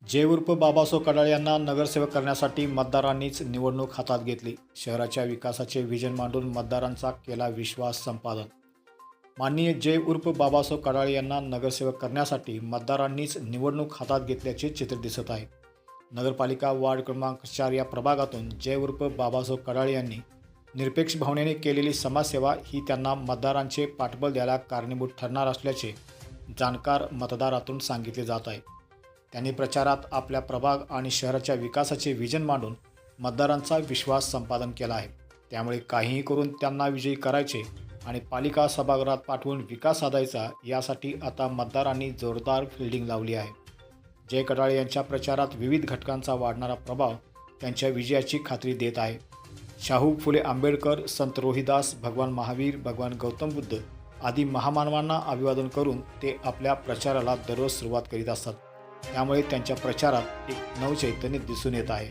जय उर्फ बाबासाहेब कडाळे यांना नगरसेवक करण्यासाठी मतदारांनीच निवडणूक हातात घेतली। शहराच्या विकासाचे विजन मांडून मतदारांचा केला विश्वास संपादन। माननीय जय उर्फ बाबासाहेब कडाळे यांना नगरसेवक करण्यासाठी मतदारांनीच निवडणूक हातात घेतल्याचे चित्र दिसत आहे। नगरपालिका वार्ड क्रमांक 4 या प्रभागातून जय उर्फ बाबासाहेब कडाळे यांनी निरपेक्ष भावनेने केलेली समाजसेवा ही त्यांना मतदारांचे पाठबळ द्यायला कारणीभूत ठरणार असल्याचे जाणकार मतदारातून सांगितले जात आहे। त्यांनी प्रचारात आपल्या प्रभाग आणि शहराच्या विकासाचे विजन मांडून मतदारांचा विश्वास संपादन केला आहे। त्यामुळे काहीही करून त्यांना विजयी करायचे आणि पालिका सभागृहात पाठवून विकास साधायचा यासाठी आता मतदारांनी जोरदार फिल्डिंग लावली आहे। जय कडाळे यांच्या प्रचारात विविध घटकांचा वाढणारा प्रभाव त्यांच्या विजयाची खात्री देत आहे। शाहू फुले आंबेडकर, संत रोहिदास, भगवान महावीर, भगवान गौतम बुद्ध आदी महामानवांना अभिवादन करून ते आपल्या प्रचाराला दररोज सुरुवात करीत असतात। त्यामुळे त्यांच्या प्रचारात एक नवचैतन्य दिसून येत आहे।